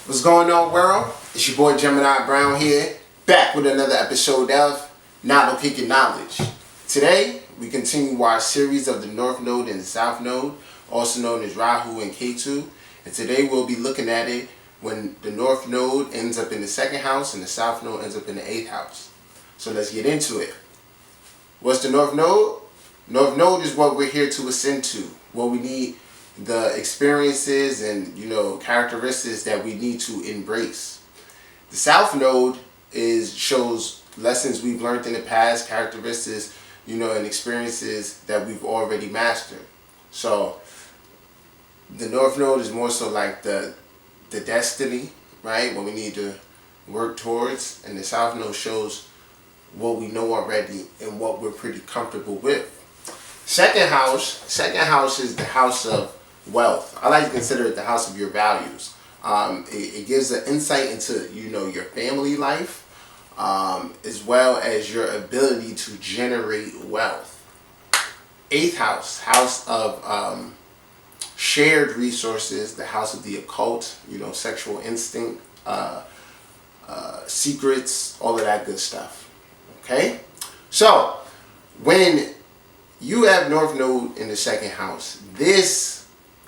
What's going on, world? It's your boy Gemini Brown here, back with another episode of Not Peak Knowledge. Today, we continue our series of the North Node and the South Node, also known as Rahu and Ketu. And today we'll be looking at it when the North Node ends up in the second house and the South Node ends up in the 8th house. So let's get into it. What's the North Node? North Node is what we're here to ascend to, what we need, the experiences and characteristics that we need to embrace. The South Node shows lessons we've learned in the past, characteristics and experiences that we've already mastered. So the North Node is more so like the destiny, right? What we need to work towards, and the South Node shows what we know already and what we're pretty comfortable with. Second house is the house of wealth. I like to consider it the house of your values. It gives an insight into your family life, as well as your ability to generate wealth. 8th house of shared resources, the house of the occult, sexual instinct, secrets, all of that good stuff. Okay, so when you have North Node in the second house, this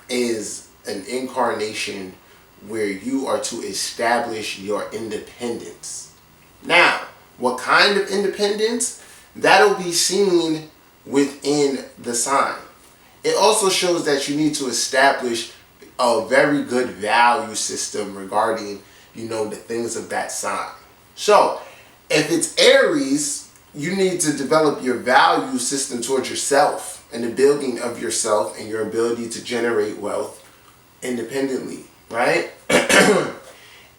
is an incarnation where you are to establish your independence. Now, what kind of independence? That'll be seen within the sign. It also shows that you need to establish a very good value system regarding, the things of that sign. So, if it's Aries, you need to develop your value system towards yourself and the building of yourself and your ability to generate wealth independently, right?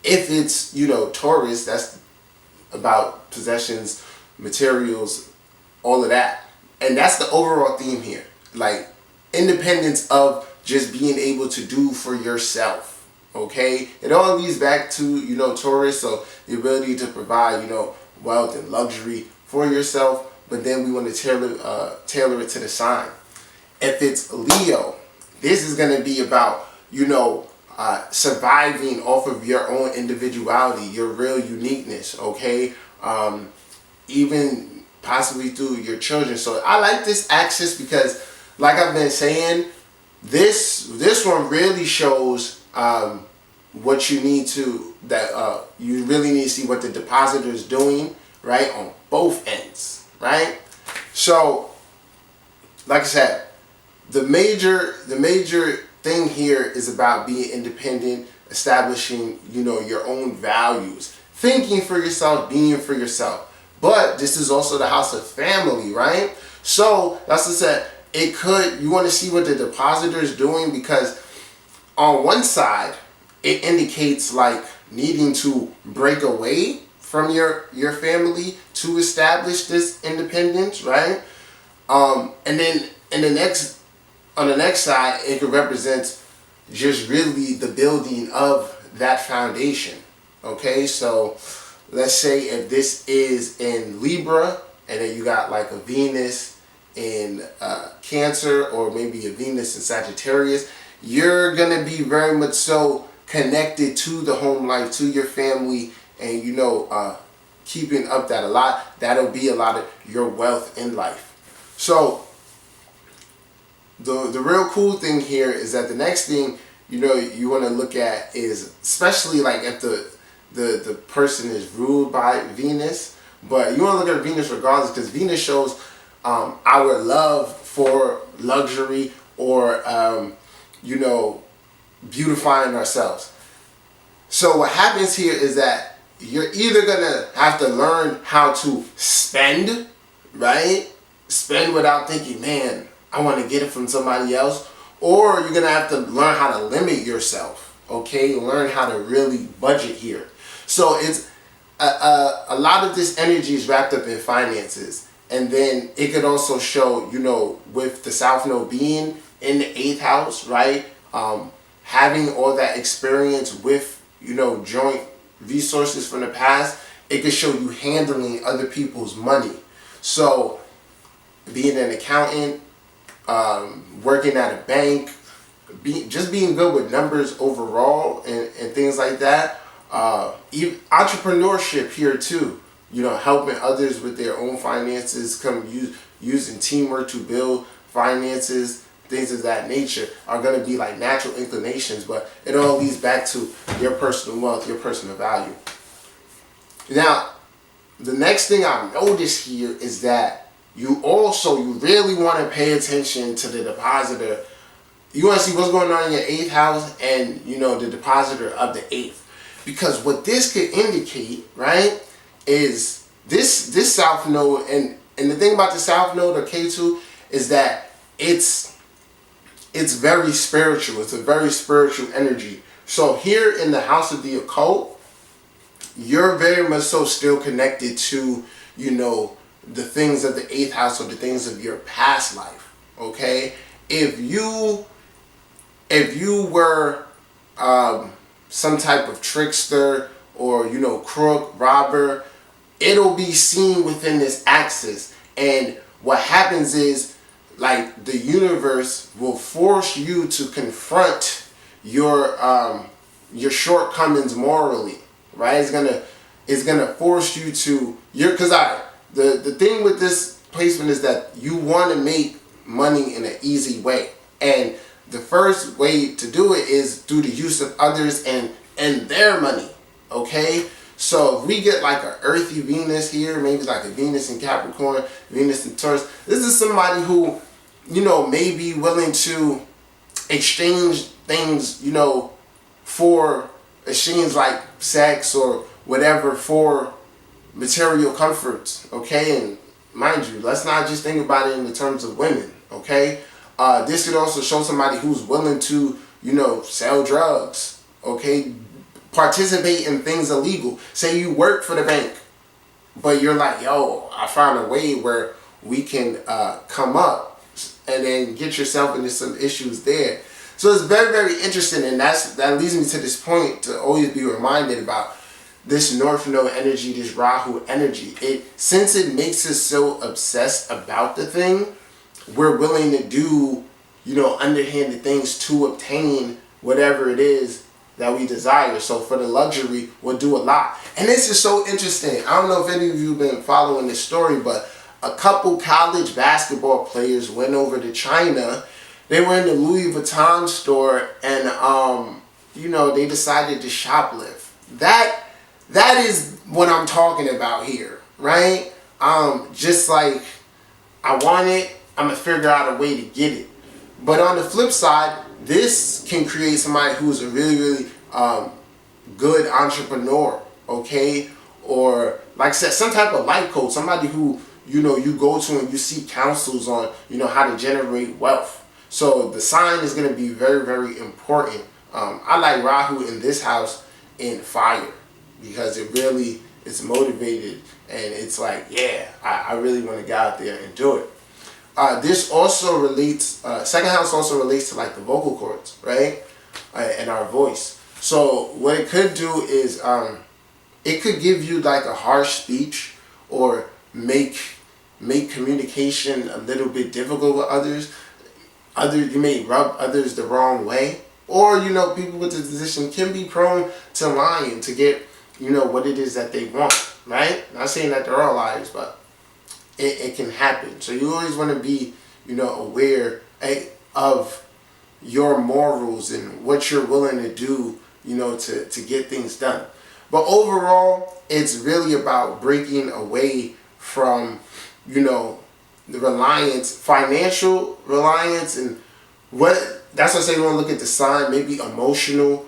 If it's, Taurus, that's about possessions, materials, all of that. And that's the overall theme here. Like, independence of just being able to do for yourself, okay? It all leads back to, Taurus, so the ability to provide, wealth and luxury for yourself, but then we want to tailor it to the sign. If it's Leo, this is going to be about, surviving off of your own individuality, your real uniqueness, okay? Even possibly through your children. So I like this axis because, like I've been saying, this one really shows what you need to, you really need to see what the depositor is doing, right, on both ends, right? So, like I said, the major thing here is about being independent, establishing, your own values, thinking for yourself, being for yourself. But this is also the house of family, right? So, that's what I said. You want to see what the depositor is doing, because on one side, it indicates like needing to break away from your family to establish this independence, right? And then on the next side, it could represent just really the building of that foundation. Okay, so let's say if this is in Libra, and then you got like a Venus in Cancer, or maybe a Venus in Sagittarius, you're gonna be very much so connected to the home life, to your family, and keeping up that a lot. That'll be a lot of your wealth in life. So the real cool thing here is that the next thing you want to look at is, especially like if the person is ruled by Venus, but you want to look at Venus regardless, because Venus shows our love for luxury, or beautifying ourselves. So what happens here is that you're either gonna have to learn how to spend, right? Spend without thinking, man, I want to get it from somebody else. Or you're gonna have to learn how to limit yourself, okay? Learn how to really budget here. So it's a lot of this energy is wrapped up in finances. And then it could also show, with the South Node being in the 8th house, right? Having all that experience with, joint resources from the past, it could show you handling other people's money. So being an accountant, working at a bank, being good with numbers overall, and and things like that. Even entrepreneurship here too. You know, helping others with their own finances, using teamwork to build finances, things of that nature are going to be like natural inclinations, but it all leads back to your personal wealth, your personal value. Now, the next thing I've noticed here is that you really want to pay attention to the depositor. You want to see what's going on in your 8th house and, you know, the depositor of the 8th. Because what this could indicate, right, is this South Node, and the thing about the South Node or Ketu is that it's very spiritual. It's a very spiritual energy. So here in the house of the occult, you're very much so still connected to, you know, the things of the 8th house or the things of your past life. Okay? If you were some type of trickster or, you know, crook, robber, it'll be seen within this axis. And what happens is, like, the universe will force you to confront your shortcomings morally, right? It's gonna force you to the thing with this placement is that you want to make money in an easy way, and the first way to do it is through the use of others and their money. Okay, so if we get like an earthy Venus here, maybe like a Venus in Capricorn, Venus in Taurus, this is somebody who, you know, may be willing to exchange things, you know, for exchange like sex or whatever for material comforts. Okay, and mind you, let's not just think about it in the terms of women. Okay, this could also show somebody who's willing to, you know, sell drugs. Okay, participate in things illegal. Say you work for the bank, but you're like, yo, I found a way where we can come up, and then get yourself into some issues there. So it's very, very interesting, and that leads me to this point to always be reminded about this North Node energy, this Rahu energy. Since it makes us so obsessed about the thing, we're willing to do, you know, underhanded things to obtain whatever it is that we desire. So for the luxury, we'll do a lot. And this is so interesting. I don't know if any of you have been following this story, but a couple college basketball players went over to China. They were in the Louis Vuitton store, and you know, they decided to shoplift. That is what I'm talking about here, right? Just like, I want it, I'm gonna figure out a way to get it. But on the flip side, this can create somebody who's a really, really good entrepreneur, okay? Or, like I said, some type of life coach, somebody who, you know, you go to and you seek counsels on, you know, how to generate wealth. So the sign is going to be very, very important. I like Rahu in this house in fire, because it really is motivated, and it's like, yeah, I really want to go out there and do it. This also relates, second house also relates to like the vocal cords, right? And our voice. So what it could do is, it could give you like a harsh speech, or make communication a little bit difficult with others. You may rub others the wrong way. Or, you know, people with this position can be prone to lying to get, you know, what it is that they want, right? Not saying that they're all liars, but it can happen. So you always want to be, you know, aware of your morals and what you're willing to do, you know, to get things done. But overall, it's really about breaking away from, you know, the reliance, financial reliance, and that's why I say you want to look at the sign, maybe emotional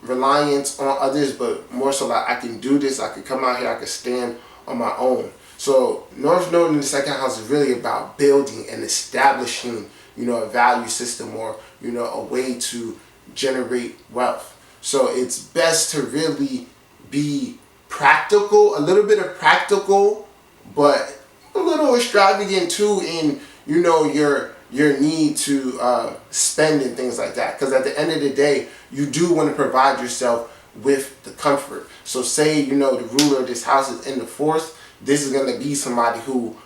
reliance on others, but more so like, I can do this, I can come out here, I can stand on my own. So North Node in the second house is really about building and establishing, you know, a value system, or, you know, a way to generate wealth. So it's best to really be practical, a little bit of practical, but a little extravagant too in, you know, your need to spend and things like that. Because at the end of the day, you do want to provide yourself with the comfort. So say, you know, the ruler of this house is in the 4th. This is going to be somebody who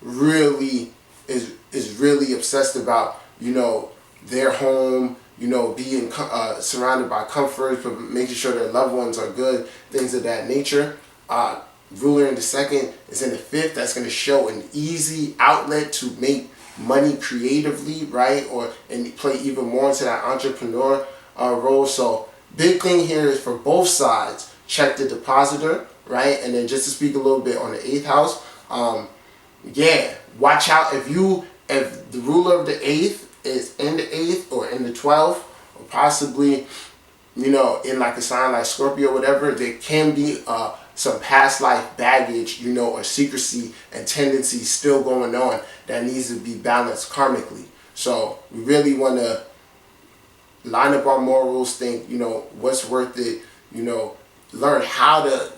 really is really obsessed about, you know, their home, being surrounded by comfort, but making sure their loved ones are good, things of that nature. Ruler in the second is in the fifth. That's going to show an easy outlet to make money creatively, right? And play even more into that entrepreneur role. So big thing here is for both sides, check the depositor, right? And then just to speak a little bit on the 8th house, watch out if the ruler of the 8th is in the 8th or in the 12th, or possibly, in like a sign like Scorpio or whatever, there can be some past life baggage, or secrecy and tendencies still going on that needs to be balanced karmically. So we really want to line up our morals, think, what's worth it, learn how to,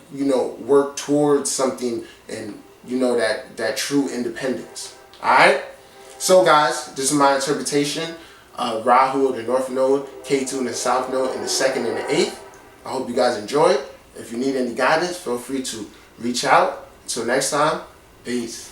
work towards something and, that true independence. All right. So guys, this is my interpretation. Rahu, the North Node, Ketu in the South Node, in the 2nd and the 8th. I hope you guys enjoyed. If you need any guidance, feel free to reach out. Until next time, peace.